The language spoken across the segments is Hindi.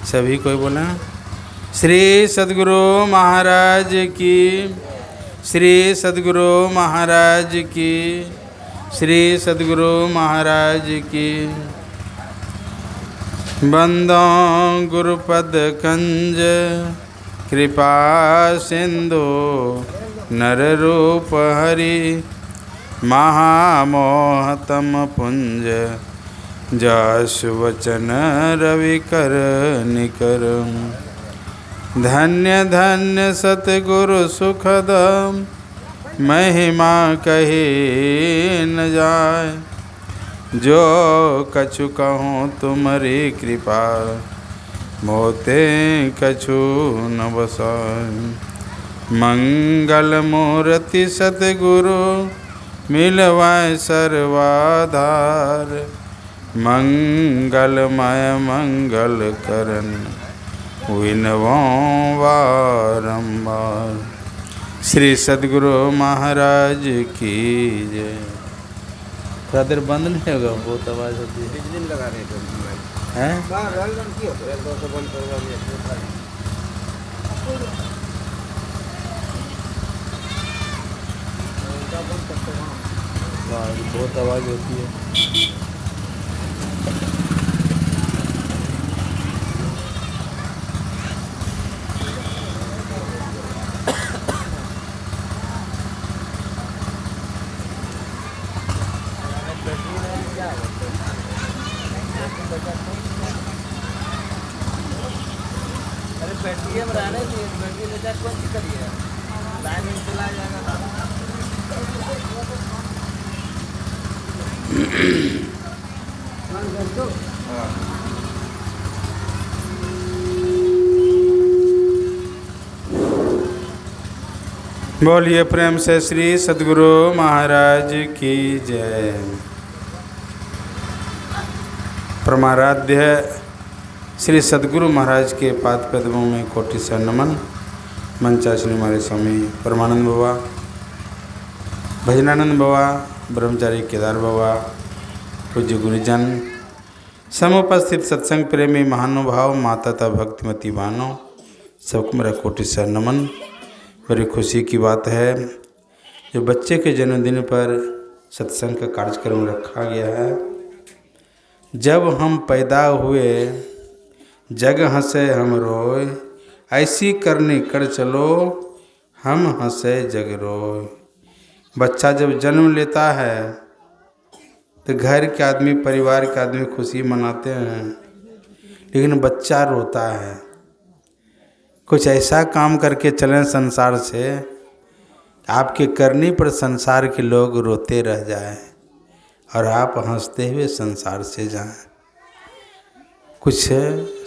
सभी कोई बोला। श्री सद्गुरु महाराज की, श्री सद्गुरु महाराज की, श्री सद्गुरु महाराज की। बंदो गुरुपद कंज कृपा सिंधु नर रूप हरि महामोहतम पुंज जासु वचन रवि कर निकर। धन्य धन्य सतगुरु सुखद महिमा कही न जाय। जो कछु कहूँ तुम्हारी कृपा मोते कछु न बसाय। मंगल मूर्ति सतगुरु मिलवाय सर्वाधार। मंगलमय मंगल करन विनवों बारंबार। श्री सद्गुरु महाराज की जय। थोड़ा देर बंद नहीं होगा, बहुत आवाज़ होती है। दिन लगा रहे हैं बहुत आवाज़ होती है। अरे बैटरी में रहने से बैटरी ले जाकर कौन सी करिए, लाइन में चला जाएगा। बोलिए प्रेम से श्री सद्गुरु महाराज की जय। परमाराध्य श्री सद्गुरु महाराज के पाद पद्मों में कोटि से नमन। मंचाश्री हमारे स्वामी परमानंद बाबा, भजनानंद बाबा, ब्रह्मचारी केदार बाबा, पूज्य गुरुजन, समुपस्थित सत्संग प्रेमी महानुभाव, माता तथा भक्तिमती बहनों, सबको मेरा कोटि से नमन। बड़ी खुशी की बात है, जो बच्चे के जन्मदिन पर सत्संग का कार्यक्रम रखा गया है। जब हम पैदा हुए जग हंसे हम रोए, ऐसी करनी कर चलो हम हंसे जग रोए। बच्चा जब जन्म लेता है तो घर के आदमी, परिवार के आदमी खुशी मनाते हैं, लेकिन बच्चा रोता है। कुछ ऐसा काम करके चलें संसार से, आपके करने पर संसार के लोग रोते रह जाएं और आप हंसते हुए संसार से जाएं। कुछ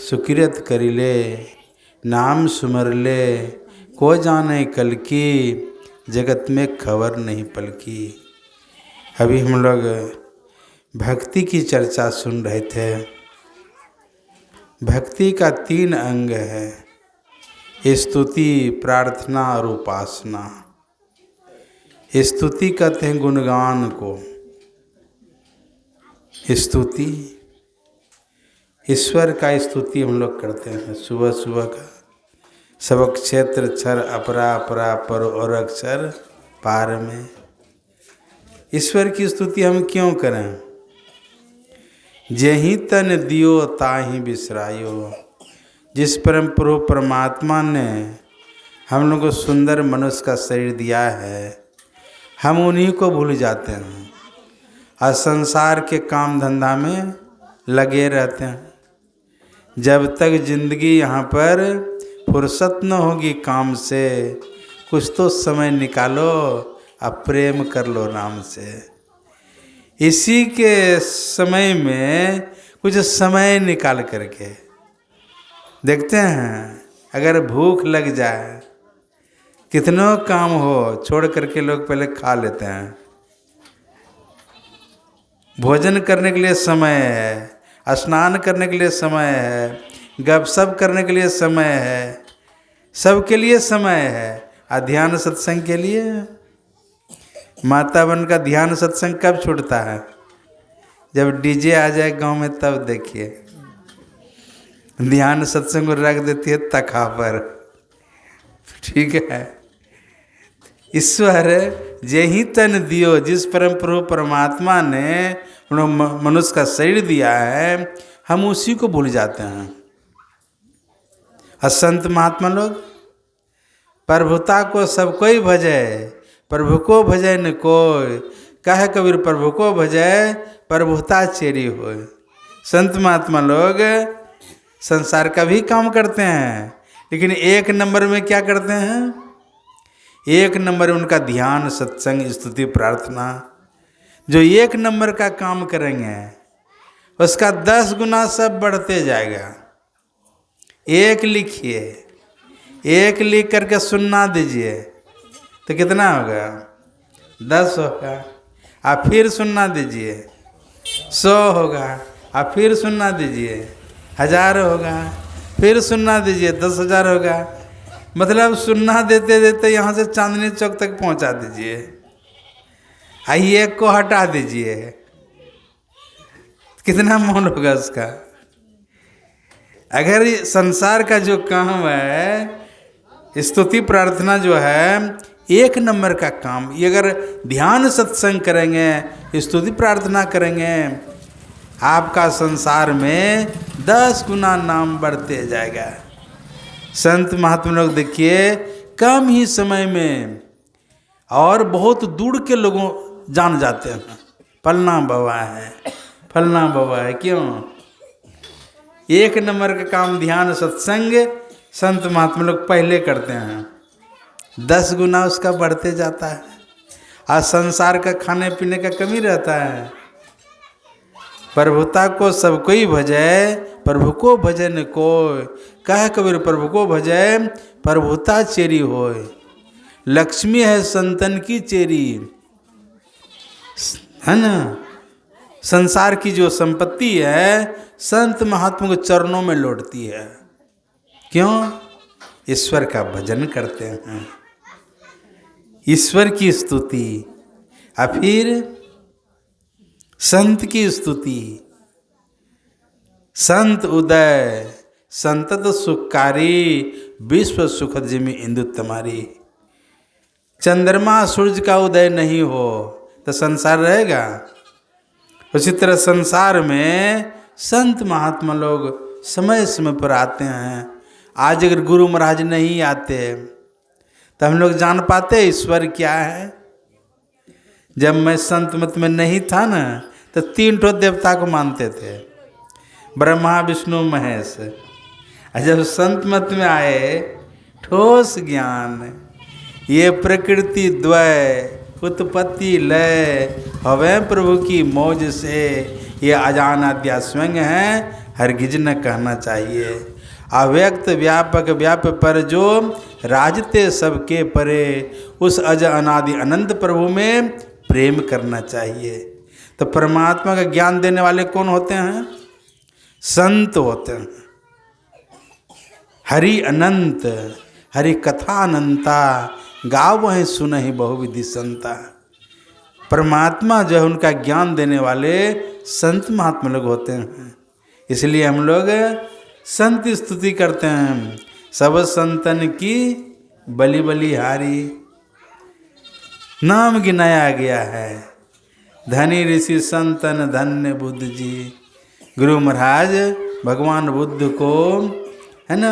सुकृत करी ले, नाम सुमर ले, को जाने कल की, जगत में खबर नहीं पलकी। अभी हम लोग भक्ति की चर्चा सुन रहे थे। भक्ति का 3 अंग है, स्तुति, प्रार्थना और उपासना। स्तुति कहते हैं गुणगान को। स्तुति, ईश्वर का स्तुति हम लोग करते हैं सुबह सुबह का। सब क्षेत्र क्षर अपरा अपरा पर और अक्षर पार में। ईश्वर की स्तुति हम क्यों करें? जेहि तन दियो ताहि बिसरायो। जिस परम प्रभु परमात्मा ने हम लोग को सुंदर मनुष्य का शरीर दिया है, हम उन्हीं को भूल जाते हैं और संसार के काम धंधा में लगे रहते हैं। जब तक जिंदगी यहाँ पर फुर्सत न होगी काम से, कुछ तो समय निकालो और प्रेम कर लो नाम से। इसी के समय में कुछ समय निकाल करके देखते हैं, अगर भूख लग जाए, कितनों काम हो, छोड़ करके लोग पहले खा लेते हैं। भोजन करने के लिए समय है, स्नान करने के लिए समय है, गपशप करने के लिए समय है, सबके लिए समय है। और ध्यान सत्संग के लिए माता बन का ध्यान सत्संग कब छूटता है? जब डीजे आ जाए गांव में, तब देखिए। ध्यान सत्संग रख देती है तखा पर। ठीक है। ईश्वर जेहि तन दियो, जिस परम प्रभु परमात्मा ने मनुष्य का शरीर दिया है, हम उसी को भूल जाते हैं। असंत महात्मा लोग प्रभुता को सब कोई भजे, प्रभु को भजे न कोई, कहे कबीर प्रभु को भजे प्रभुता चेरी होय। संत महात्मा लोग संसार का भी काम करते हैं, लेकिन एक नंबर में क्या करते हैं? एक नंबर में उनका ध्यान, सत्संग, स्तुति, प्रार्थना। जो एक नंबर का काम करेंगे उसका 10 गुना सब बढ़ते जाएगा। एक लिखिए, एक लिख करके सुनना दीजिए तो कितना होगा? 10 होगा। आप फिर सुनना दीजिए 100 होगा। आप फिर सुनना दीजिए 1000 होगा। फिर सुनना दीजिए 10,000 होगा। मतलब सुनना देते देते यहाँ से चांदनी चौक तक पहुँचा दीजिए। आइए एक को हटा दीजिए, कितना मोल होगा उसका? अगर संसार का जो काम है, स्तुति प्रार्थना जो है, एक नंबर का काम, ये अगर ध्यान सत्संग करेंगे, स्तुति प्रार्थना करेंगे, आपका संसार में 10 गुना नाम बढ़ते जाएगा। संत महात्मा लोग देखिए कम ही समय में और बहुत दूर के लोगों जान जाते हैं, फलना बाबा है, फलना बाबा है। क्यों? एक नंबर का काम ध्यान सत्संग संत महात्मा लोग पहले करते हैं, 10 गुना उसका बढ़ते जाता है। आज संसार का खाने पीने का कमी रहता है। प्रभुता को सब कोई भजे, प्रभु को भजे न कोई, कहे कबीर प्रभु को भजे प्रभुता चेरी होय। लक्ष्मी है संतन की चेरी, है ना। संसार की जो संपत्ति है संत महात्मा के चरणों में लौटती है। क्यों? ईश्वर का भजन करते हैं, ईश्वर की स्तुति, और फिर संत की स्तुति। संत उदय संतत सुखकारी, विश्व सुखद जिमि इंदु तुम्हारी। चंद्रमा सूरज का उदय नहीं हो तो संसार रहेगा? उसी तरह संसार में संत महात्मा लोग समय समय पर आते हैं। आज अगर गुरु महाराज नहीं आते तो हम लोग जान पाते ईश्वर क्या है। जब मैं संत मत में नहीं था ना, तो 3 ठो देवता को मानते थे, ब्रह्मा विष्णु महेश। और जब संत मत में आए, ठोस ज्ञान, ये प्रकृति द्वय उत्पत्ति लय हवे प्रभु की मौज से, ये अजान अद्या स्वयं है, हरगिज न कहना चाहिए। अव्यक्त व्यापक व्याप पर जो राजते सबके परे, उस अज अनादि अनंत प्रभु में प्रेम करना चाहिए। तो परमात्मा का ज्ञान देने वाले कौन होते हैं? संत होते हैं। हरि अनंत, हरि कथा अनंता, गाव है सुनहि बहुविधि संता। परमात्मा जो है उनका ज्ञान देने वाले संत महात्मा लोग होते हैं। इसलिए हम लोग संत स्तुति करते हैं। सब संतन की बलि बलिहारी, नाम गिनाया गया है। धनी ऋषि संतन धन्य बुद्ध जी। गुरु महाराज भगवान बुद्ध को, है ना,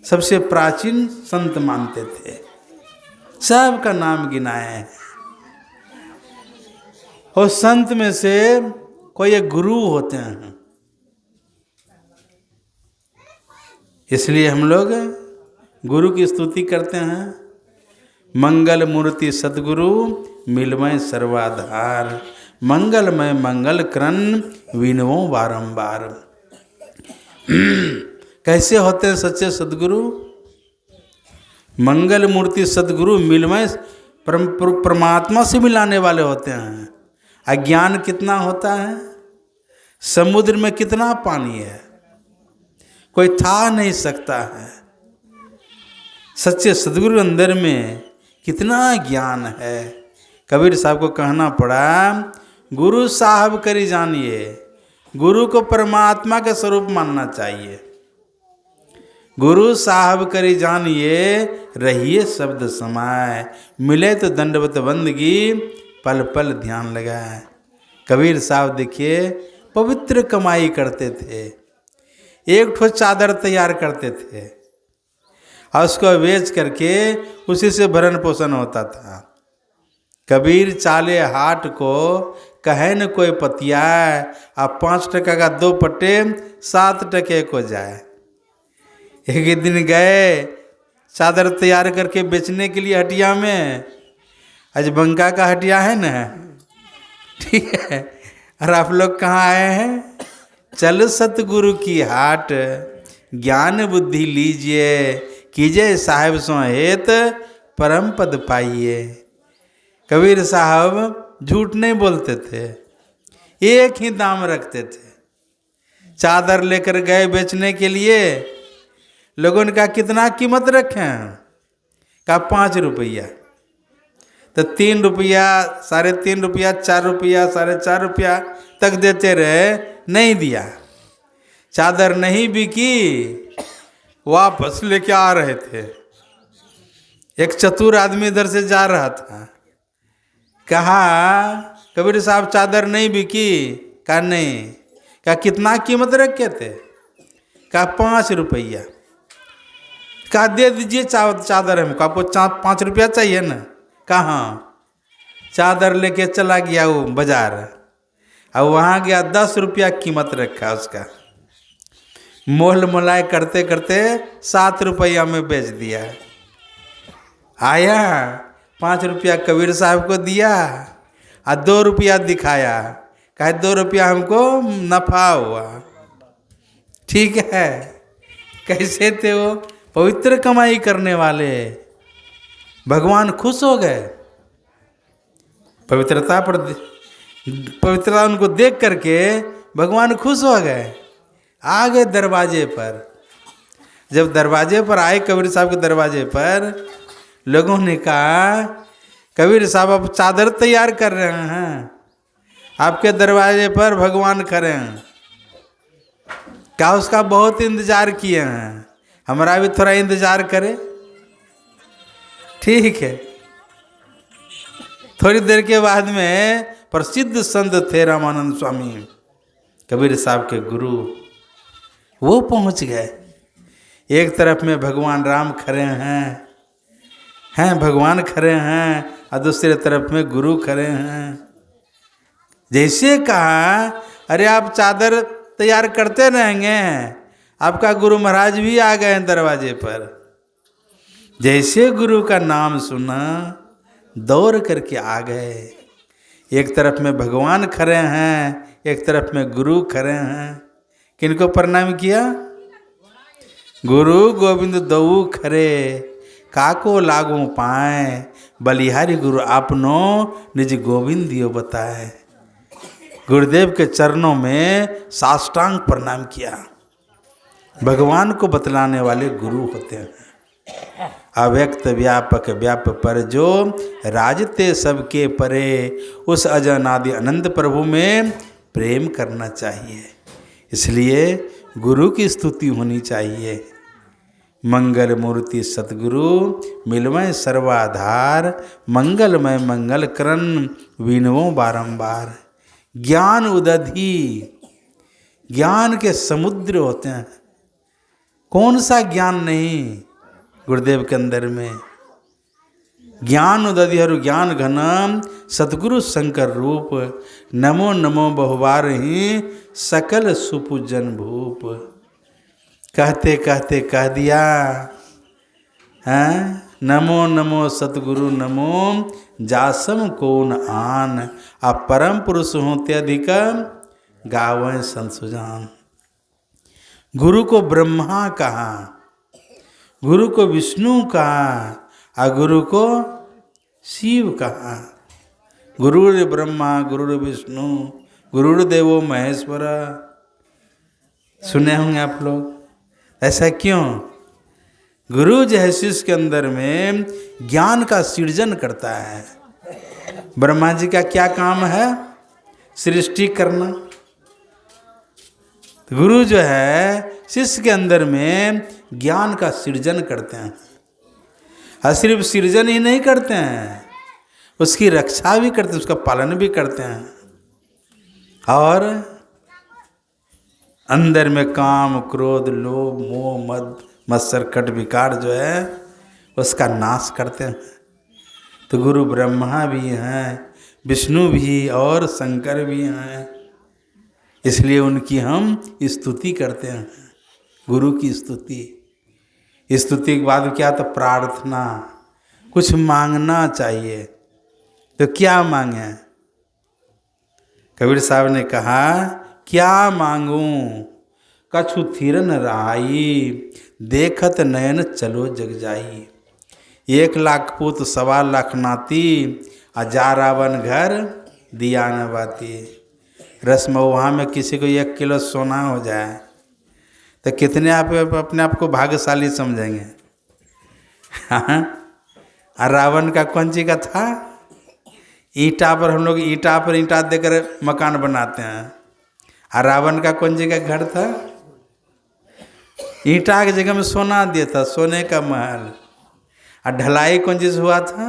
सबसे प्राचीन संत मानते थे। सबका नाम गिनाए हैं। और संत में से कोई एक गुरु होते हैं। इसलिए हम लोग गुरु की स्तुति करते हैं। मंगल मूर्ति सद्गुरु मिलमय सर्वाधार, मंगलमय मंगल करन विनवो बारंबार। कैसे होते हैं सच्चे सद्गुरु? मंगल मूर्ति सद्गुरु मिलमय परमात्मा से मिलाने वाले होते हैं। अज्ञान कितना होता है? समुद्र में कितना पानी है, कोई था नहीं सकता है। सच्चे सद्गुरु अंदर में कितना ज्ञान है। कबीर साहब को कहना पड़ा, गुरु साहब करी जानिए, गुरु को परमात्मा के स्वरूप मानना चाहिए। गुरु साहब करी जानिए, रहिए शब्द समाए, मिले तो दंडवत बंदगी, पल पल ध्यान लगाए। कबीर साहब देखिए पवित्र कमाई करते थे। एक ठो चादर तैयार करते थे और उसको बेच करके उसी से भरण पोषण होता था। कबीर चाले हाट को कहे न कोई पतियाए, अब 5 टका का 2 पट्टे 7 टके को जाए। एक दिन गए चादर तैयार करके बेचने के लिए हटिया में। आज बंका का हटिया है ना, ठीक है। और आप लोग कहाँ आए हैं? चल सतगुरु की हाट, ज्ञान बुद्धि लीजिए, कीजिए साहिब सो हेत, परम पद पाइए। कबीर साहब झूठ नहीं बोलते थे, एक ही दाम रखते थे। चादर लेकर गए बेचने के लिए, लोगों ने कहा कितना कीमत रखें? कहा 5 रुपया। तो 3 रुपया, 3.5 रुपया, 4 रुपया, 4.5 रुपया तक देते रहे, नहीं दिया। चादर नहीं बिकी, वापस लेके आ रहे थे। एक चतुर आदमी इधर से जा रहा था, कहा कबीर साहब चादर नहीं बिकी? कहा नहीं। कहा कितना कीमत रखे थे? कहा 5 रुपया। कहा दे दीजिए चादर हमको, आपको 5 रुपया चाहिए ना? कहाँ? चादर लेके चला गया वो बाजार, और वहाँ गया 10 रुपया कीमत रखा उसका। मोल मोलाई करते करते 7 रुपया में बेच दिया। आया 5 रुपया कबीर साहब को दिया और 2 रुपया दिखाया, कहा 2 रुपया हमको नफा हुआ। ठीक है, कैसे थे वो? पवित्र कमाई करने वाले। भगवान खुश हो गए पवित्रता उनको देख करके, भगवान खुश हो गए। आ गए दरवाजे पर। जब दरवाजे पर आए कबीर साहब के दरवाजे पर, लोगों ने कहा कबीर साहब अब चादर तैयार कर रहे हैं, आपके दरवाजे पर भगवान खड़े हैं। क्या उसका बहुत इंतजार किए हैं, हमारा भी थोड़ा इंतजार करें। ठीक है। थोड़ी देर के बाद में प्रसिद्ध संत थे रामानंद स्वामी, कबीर साहब के गुरु, वो पहुंच गए। एक तरफ में भगवान राम खड़े हैं भगवान खड़े हैं, और दूसरे तरफ में गुरु खड़े हैं। जैसे कहा अरे आप चादर तैयार करते रहेंगे, आपका गुरु महाराज भी आ गए हैं दरवाजे पर। जैसे गुरु का नाम सुना, दौड़ करके आ गए। एक तरफ में भगवान खड़े हैं, एक तरफ में गुरु खड़े हैं। किनको प्रणाम किया? गुरु गोविंद दऊ खरे, काको लागू पाए, बलिहारी गुरु आपनो निज गोविंद दियो बताए। गुरुदेव के चरणों में साष्टांग प्रणाम किया। भगवान को बतलाने वाले गुरु होते हैं। अव्यक्त व्यापक व्याप पर जो राजते सबके परे, उस अजनादि अनंत प्रभु में प्रेम करना चाहिए। इसलिए गुरु की स्तुति होनी चाहिए। मंगल मूर्ति सतगुरु मिलमय सर्वाधार, मंगलमय मंगल करन विनवों बारंबार। ज्ञान उदधि, ज्ञान के समुद्र होते हैं। कौन सा ज्ञान नहीं गुरुदेव के अंदर में। ज्ञान उदधि हरु ज्ञान घनम, सतगुरु शंकर रूप, नमो नमो बहुबार ही सकल सुपूजन भूप। कहते कहते कह दिया हैं, नमो नमो सतगुरु नमो जासम कौन आन, आप परम पुरुष होते अधिक गावें संसुजान। गुरु को ब्रह्मा कहा, गुरु को विष्णु कहा, और गुरु को शिव कहा। गुरुर् ब्रह्मा गुरुर् विष्णु गुरुर्देवो महेश्वर। सुने होंगे आप लोग। ऐसा क्यों? गुरु जो है शिष्य के अंदर में ज्ञान का सृजन करता है। ब्रह्मा जी का क्या काम है? सृष्टि करना। तो गुरु जो है शिष्य के अंदर में ज्ञान का सृजन करते हैं, और सिर्फ सृजन ही नहीं करते हैं, उसकी रक्षा भी करते हैं, उसका पालन भी करते हैं, और अंदर में काम क्रोध लोभ मोह मद मत्सर कट विकार जो है उसका नाश करते हैं। तो गुरु ब्रह्मा भी हैं, विष्णु भी और शंकर भी हैं, इसलिए उनकी हम स्तुति करते हैं। गुरु की स्तुति के बाद क्या? तो प्रार्थना, कुछ मांगना चाहिए। तो क्या मांगे? कबीर साहब ने कहा, क्या मांगूं कछु थिरन रहाई, देखत नयन चलो जग जाई। 1 लाख पूत 1.25 लाख नाती, 1000 रावण घर दिया न बाती। रस्म वहाँ में किसी को 1 किलो सोना हो जाए तो कितने आप अपने आप को भाग्यशाली समझेंगे? हाँ, और रावण का कौन चीज का था? ईंटा पर हम लोग ईंटा देकर मकान बनाते हैं, और रावण का कौन चीज का घर था? ईंटा की जगह में सोना दिया था, सोने का महल। और ढलाई कौन चीज हुआ था?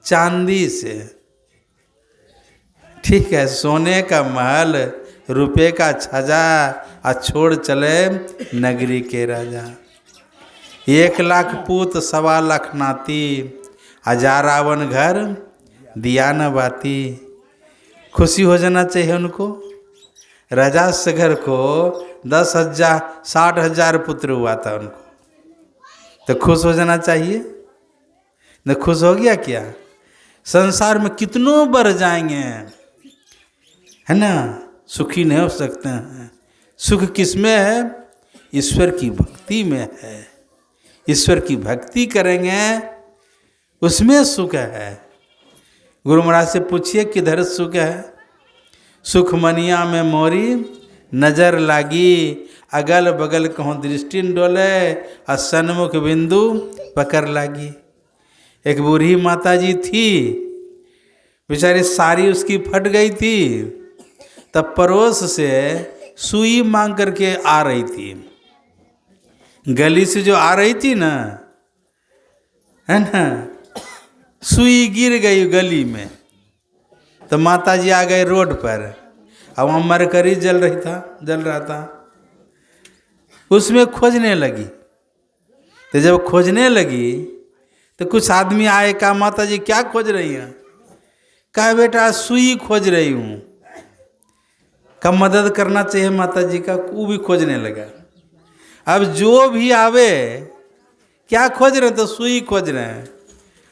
चांदी से। ठीक है, सोने का महल, रुपए का छजा, और छोड़ चले नगरी के राजा। 1 लाख पूत 1.25 लाख नाती, 1000 रावण घर दिया न बाती। खुशी हो जाना चाहिए उनको। राजा सगर को 10,000 60,000 पुत्र हुआ था उनको, तो खुश हो जाना चाहिए न? खुश हो गया क्या? संसार में कितनों बढ़ जाएंगे, है ना, सुखी नहीं हो सकते हैं। सुख किस में है? ईश्वर की भक्ति में है। ईश्वर की भक्ति करेंगे उसमें सुख है। गुरु महाराज से पूछिए किधर सुख है? सुख मनिया में मोरी नजर लागी, अगल बगल कहूँ दृष्टि डोले, और सन्मुख बिंदु पकड़ लागी। एक बूढ़ी माता जी थी, बेचारी साड़ी उसकी फट गई थी, तब पड़ोस से सुई मांग करके आ रही थी। गली से जो आ रही थी ना, है ना, सुई गिर गई गली में, तो माता जी आ गए रोड पर। अब वहाँ मरकरी जल रहा था, उसमें खोजने लगी। तो जब खोजने लगी तो कुछ आदमी आए, कहा माता जी क्या खोज रही हैं? कहा बेटा सुई खोज रही हूँ। कब मदद करना चाहिए माता जी का, वो भी खोजने लगा। अब जो भी आवे, क्या खोज रहे हैं? तो सुई खोज रहे हैं।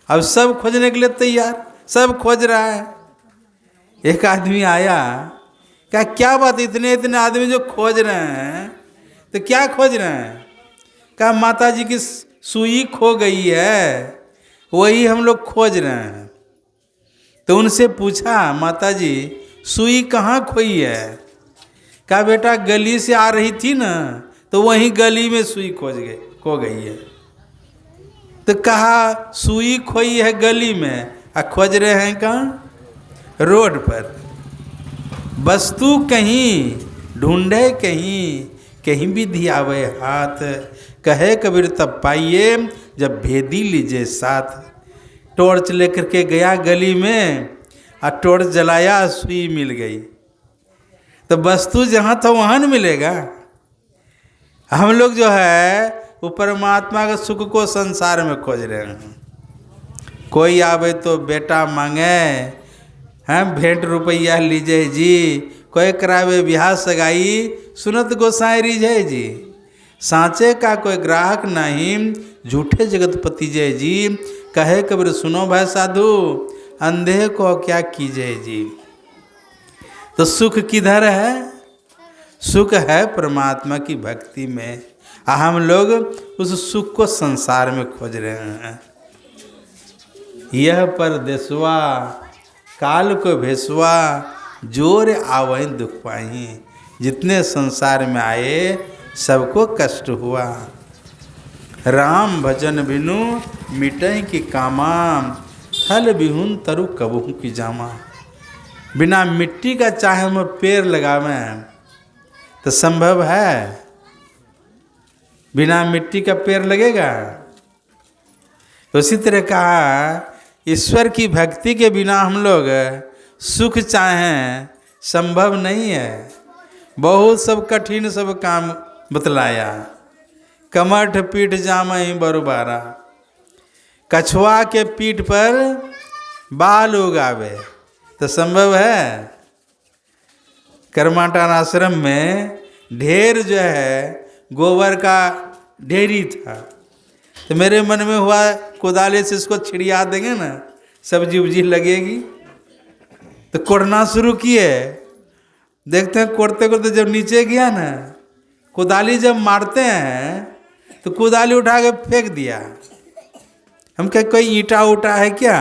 अब सब खोजने के लिए तैयार, सब खोज रहा है। एक आदमी आया, क्या क्या बात, इतने आदमी जो खोज रहे हैं, तो क्या खोज रहे हैं? कहा माता जी की सुई खो गई है, वही हम लोग खोज रहे हैं। तो उनसे पूछा, माता जी सुई कहाँ खोई है? कहा बेटा गली से आ रही थी ना, तो वहीं गली में सुई खो गई है। तो कहा सुई खोई है गली में, और खोज रहे हैं कहाँ? रोड पर। वस्तु कहीं ढूंढे कहीं, कहीं भी धियावे हाथ, कहे कबीर तब पाइए जब भेदी लीजिए साथ। टॉर्च लेकर के गया गली में, और टॉर्च जलाया, सुई मिल गई। तो वस्तु जहाँ था वहाँ न मिलेगा। हम लोग जो है वो परमात्मा के सुख को संसार में खोज रहे हैं। कोई आवे तो बेटा मांगे, हैं भेंट रुपया लीजिए जी। कोई करावे ब्याह सगाई, सुनत गोसाई रिझे जी। सांचे का कोई ग्राहक नहीं, झूठे जगतपति जय जी। कहे कबीर सुनो भाई साधु, अंधे को क्या कीजिए जी। तो सुख किधर है? सुख है परमात्मा की भक्ति में। हम लोग उस सुख को संसार में खोज रहे हैं। यह परदेसवा काल को भेसवा, जोर आवै दुख पाई। जितने संसार में आए सबको कष्ट हुआ। राम भजन बिनु मिटै की कामा, थल बिहुन तरु कबहू की जामा। बिना मिट्टी का चाहे हम पेड़ लगावें, तो संभव है? बिना मिट्टी का पेड़ लगेगा? उसी तरह कहा ईश्वर की भक्ति के बिना हम लोग सुख चाहें संभव नहीं है। बहुत सब कठिन सब काम बतलाया। कमठ पीठ जामहि बरुबारा, कछुआ के पीठ पर बाल उगावे, तो संभव है? कर्माटान आश्रम में ढेर जो है गोबर का ढेरी था, तो मेरे मन में हुआ कोदाले से इसको छिड़िया देंगे ना, सब्जी उब्जी लगेगी। तो कोड़ना शुरू किए, देखते हैं कोड़ते कोड़ते जब नीचे गया ना, कोदाली जब मारते हैं तो कोदाली उठा के फेंक दिया। हम क्या कोई ईंटा उटा है क्या?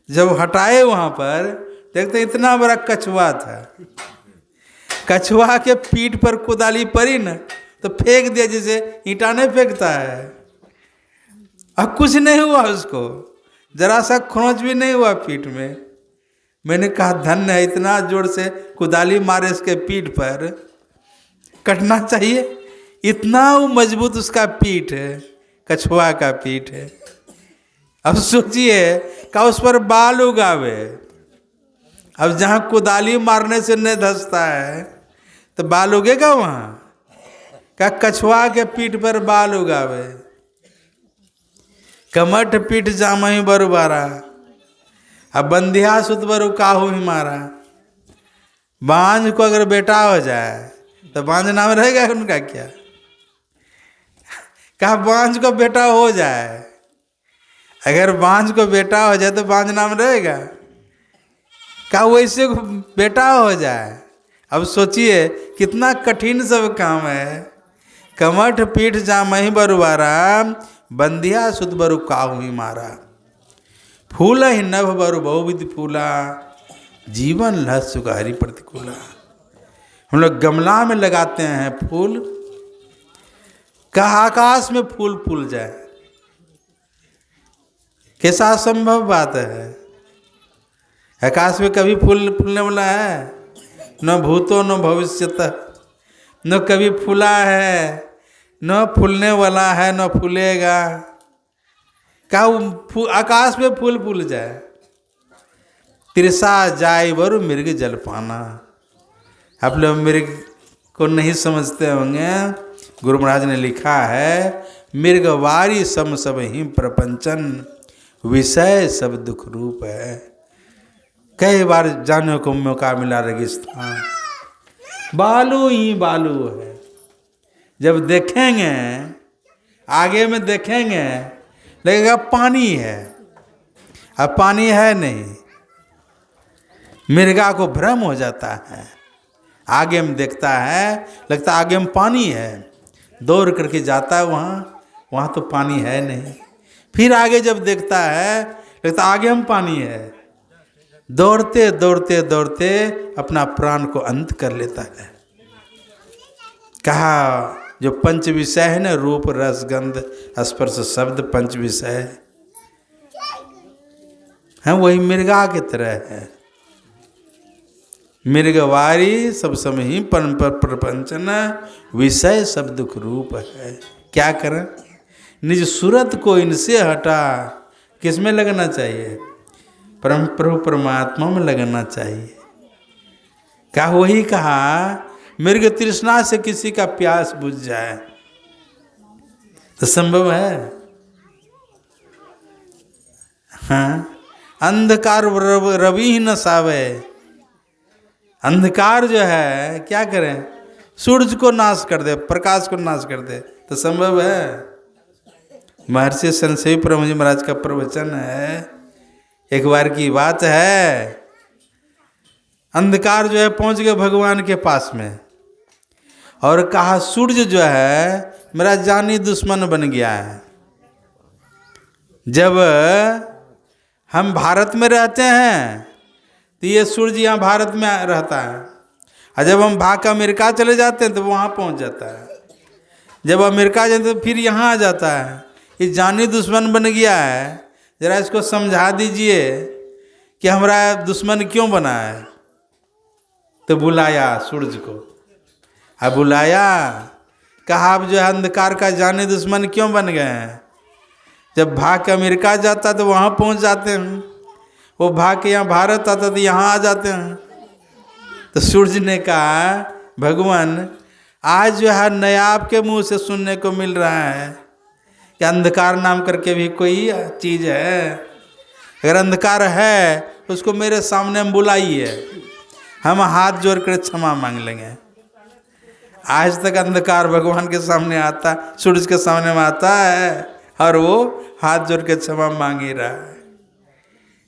जब हटाए वहाँ पर देखते हैं इतना बड़ा कछुआ था। कछुआ के पीठ पर कोदाली पड़ी ना तो फेंक दिया, जैसे ईंटा नहीं फेंकता है। अब कुछ नहीं हुआ उसको, जरा सा खरोंच भी नहीं हुआ पीठ में। मैंने कहा धन्य है, इतना जोर से कुदाली मारे इसके पीठ पर, कटना चाहिए। इतना वो मजबूत उसका पीठ है, कछुआ का पीठ है। अब सोचिए का उस पर बाल उगावे। अब जहाँ कुदाली मारने से नहीं धंसता है तो बाल उगेगा वहाँ? का कछुआ के पीठ पर बाल उगावे। कमठ पीठ जामहि बरुबारा, अब बंधिया सुत बरु काहू ही मारा। बांझ को अगर बेटा हो जाए तो बांझ नाम रहेगा उनका क्या? कहा बांझ को बेटा हो जाए, अगर बांझ को बेटा हो जाए तो बांझ नाम रहेगा? कहा वैसे बेटा हो जाए। अब सोचिए कितना कठिन सब काम है। कमठ पीठ जामहि बरुबारा, बंधिया सुत बरु काहू ही मारा। फूल ही नभ बरु बहुविध फूला, जीवन लह सुखारी प्रतिकूला। हम लोग गमला में लगाते हैं फूल, कहा आकाश में फूल फूल जाए, कैसा संभव बात है? आकाश में कभी फूल फूलने वाला है? न भूतो न भविष्यतः, न कभी फूला है, न फूलने वाला है, न फूलेगा। का आकाश में फूल फूल जाए। तिरसा जाय बरु मृग जल पाना। आप लोग मृग को नहीं समझते होंगे, गुरु महाराज ने लिखा है मृगवारी सम सब ही प्रपंचन, विषय सब दुख रूप है। कई बार जाने को मौका मिला रेगिस्तान, बालू ही बालू है। जब देखेंगे आगे में देखेंगे लगेगा पानी है, अब पानी है नहीं। मृगा को भ्रम हो जाता है, आगे में देखता है लगता आगे में पानी है, दौड़ करके जाता है वहाँ तो पानी है नहीं। फिर आगे जब देखता है लगता आगे में पानी है, दौड़ते दौड़ते दौड़ते अपना प्राण को अंत कर लेता है। कहा जो पंच विषय है ना, रूप रस गंध स्पर्श शब्द पंच विषय है, वही मृगा की तरह है। मृगवारी सब समय ही प्रपंचन, विषय सब दुख रूप है। क्या करें? निज सूरत को इनसे हटा किस में लगना चाहिए? परम प्रभु परमात्मा में लगना चाहिए। क्या वही कहा मृग तृष्णा से किसी का प्यास बुझ जाए तो संभव है? हाँ, अंधकार रवि ही न सावे। अंधकार जो है क्या करें? सूरज को नाश कर दे, प्रकाश को नाश कर दे तो संभव है? महर्षि संशय ब्रह्म जी महाराज का प्रवचन है। एक बार की बात है, अंधकार जो है पहुंच गए भगवान के पास में और कहा सूर्य जो है मेरा जानी दुश्मन बन गया है। जब हम भारत में रहते हैं तो ये सूर्य यहाँ भारत में रहता है, और जब हम भाग अमेरिका चले जाते हैं तो वहाँ पहुँच जाता है। जब अमेरिका जाते हैं तो फिर यहाँ आ जाता है। ये जानी दुश्मन बन गया है, जरा इसको समझा दीजिए कि हमारा दुश्मन क्यों बना है। तो बुलाया सूरज को, अब बुलाया, कहा आप जो है अंधकार का जाने दुश्मन क्यों बन गए हैं? जब भाग के अमेरिका जाता तो वहाँ पहुँच जाते हैं, वो भाग के यहाँ भारत आता तो यहाँ आ जाते हैं। तो सूर्य ने कहा भगवान आज जो है नया आपके मुंह से सुनने को मिल रहा है कि अंधकार नाम करके भी कोई चीज़ है। अगर अंधकार है तो उसको मेरे सामने हम बुलाइए, हम हाथ जोड़ कर क्षमा मांग लेंगे। आज तक अंधकार भगवान के सामने आता, सूरज के सामने में आता है और वो हाथ जोड़ के क्षमा मांग ही रहा है।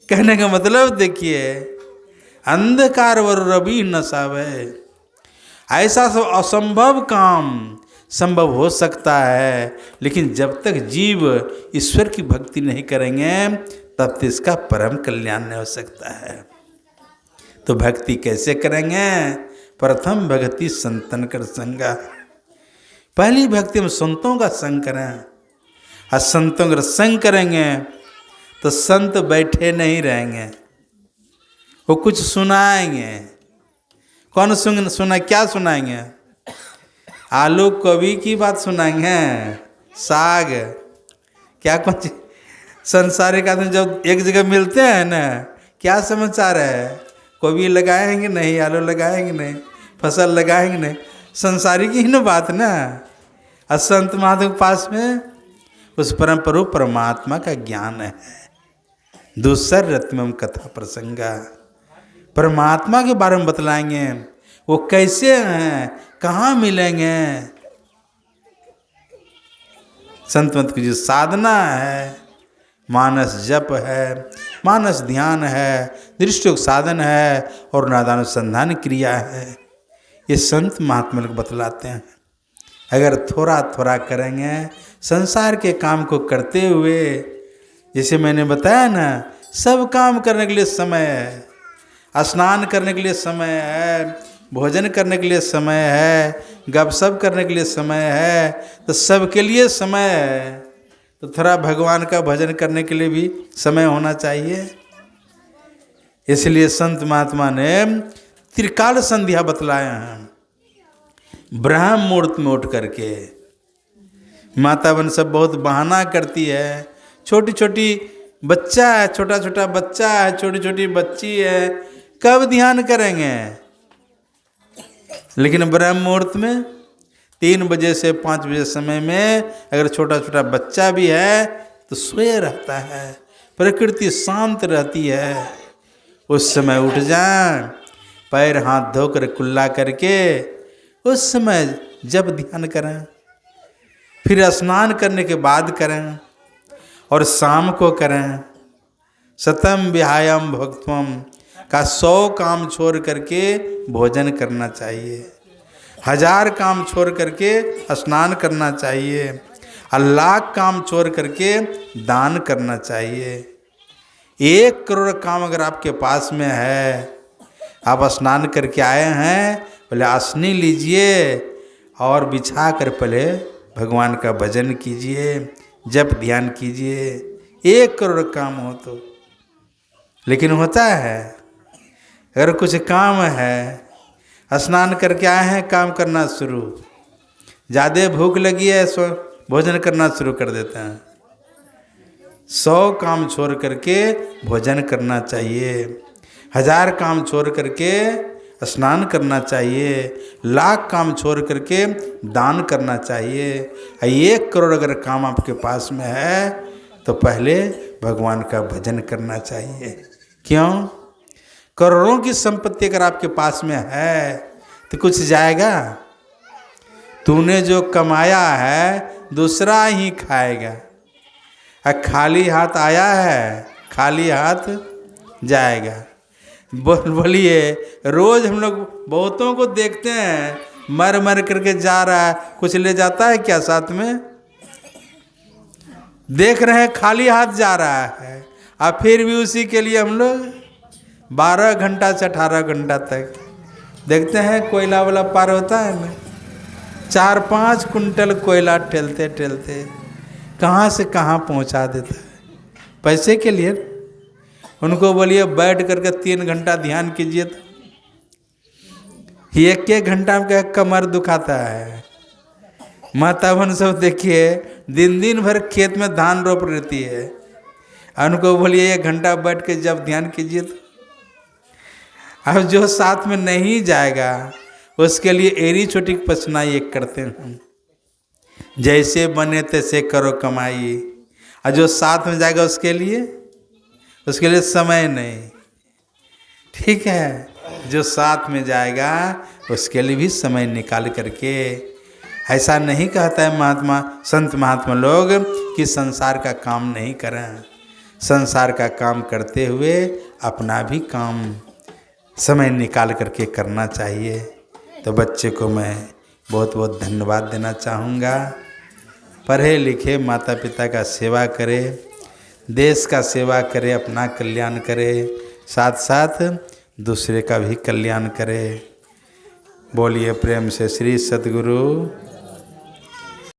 कहने का मतलब देखिए, अंधकार वर रवि न सावे, ऐसा सब असंभव काम संभव हो सकता है, लेकिन जब तक जीव ईश्वर की भक्ति नहीं करेंगे तब तक इसका परम कल्याण नहीं हो सकता है। तो भक्ति कैसे करेंगे? प्रथम भक्ति संतन कर संगा, पहली भक्ति हम संतों का संग करें। और संतों का संग करेंगे तो संत बैठे नहीं रहेंगे, वो कुछ सुनाएंगे। कौन सुना? क्या सुनाएंगे? आलू कवि की बात सुनाएंगे, साग, क्या कौन चीज? संसारिक आदमी जब एक जगह मिलते हैं ना, क्या समाचार है? कवि लगाएंगे नहीं, आलू लगाएंगे नहीं, फसल लगाएंगे नहीं, संसारिक ही ना बात ना। और संत महात्मा के पास में उस परम प्रभु परमात्मा का ज्ञान है। दूसर रत्नम कथा प्रसंगा, परमात्मा के बारे में बतलाएंगे, वो कैसे हैं, कहाँ मिलेंगे। संत मत की जो साधना है, मानस जप है, मानस ध्यान है, दृष्टि साधन है और नादानुसंधान क्रिया है, ये संत महात्मा लोग बतलाते हैं। अगर थोड़ा थोड़ा करेंगे संसार के काम को करते हुए, जैसे मैंने बताया ना, सब काम करने के लिए समय है, स्नान करने के लिए समय है, भोजन करने के लिए समय है, गपशप करने के लिए समय है, तो सबके लिए समय है। तो थोड़ा भगवान का भजन करने के लिए भी समय होना चाहिए। इसलिए संत महात्मा ने त्रिकाल संध्या बतलाया है। ब्रह्म मुहूर्त में उठ करके, माता बहन सब बहुत बहाना करती है, छोटी छोटी बच्चा है, छोटा छोटा बच्चा है, छोटी छोटी बच्ची है, कब ध्यान करेंगे? लेकिन ब्रह्म मुहूर्त में 3 बजे से 5 बजे समय में अगर छोटा छोटा बच्चा भी है तो सोए रहता है, प्रकृति शांत रहती है, उस समय उठ जाए, पैर हाथ धोकर कुल्ला करके उस समय जब ध्यान करें, फिर स्नान करने के बाद करें और शाम को करें। सतम विहायम भक्तम का 100 काम छोड़ करके भोजन करना चाहिए, 1000 काम छोड़ करके स्नान करना चाहिए, और 1,00,000 काम छोड़ करके दान करना चाहिए। 1 करोड़ काम अगर आपके पास में है, आप स्नान करके आए हैं, पहले आसनी लीजिए और बिछा कर पहले भगवान का भजन कीजिए, जप ध्यान कीजिए। 1 करोड़ काम हो तो, लेकिन होता है अगर कुछ काम है, स्नान करके आए हैं, काम करना शुरू, ज़्यादा भूख लगी है सो भोजन करना शुरू कर देते हैं। 100 काम छोड़ करके भोजन करना चाहिए, 1000 काम छोड़ करके स्नान करना चाहिए, 1,00,000 काम छोड़ करके दान करना चाहिए। 1 करोड़ अगर काम आपके पास में है तो पहले भगवान का भजन करना चाहिए। क्यों? करोड़ों की संपत्ति अगर आपके पास में है तो कुछ जाएगा? तूने जो कमाया है दूसरा ही खाएगा, खाली हाथ आया है, खाली हाथ जाएगा। बोलिए, रोज हम लोग बहुतों को देखते हैं मर मर करके जा रहा है, कुछ ले जाता है क्या साथ में? देख रहे हैं खाली हाथ जा रहा है, और फिर भी उसी के लिए हम लोग 12 घंटा से 18 घंटा तक देखते हैं। कोयला वाला पार होता है ना, 4-5 कुंटल कोयला ठेलते ठेलते कहाँ से कहाँ पहुँचा देता है पैसे के लिए। उनको बोलिए बैठ करके 3 घंटा ध्यान कीजिए तो एक एक घंटा में कमर दुखाता है। माता बहन सब देखिए दिन दिन भर खेत में धान रोप रहती है, उनको बोलिए 1 घंटा बैठ के जब ध्यान कीजिए तो। अब जो साथ में नहीं जाएगा उसके लिए एड़ी चोटी पसनाई एक करते हैं, जैसे बने तैसे करो कमाई। और जो साथ में जाएगा उसके लिए समय नहीं। ठीक है, जो साथ में जाएगा उसके लिए भी समय निकाल करके। ऐसा नहीं कहता है संत महात्मा लोग कि संसार का काम नहीं करें, संसार का काम करते हुए अपना भी काम समय निकाल करके करना चाहिए। तो बच्चे को मैं बहुत बहुत धन्यवाद देना चाहूँगा। पढ़े लिखे, माता पिता का सेवा करे, देश का सेवा करे, अपना कल्याण करे, साथ साथ दूसरे का भी कल्याण करे। बोलिए प्रेम से श्री सद्गुरु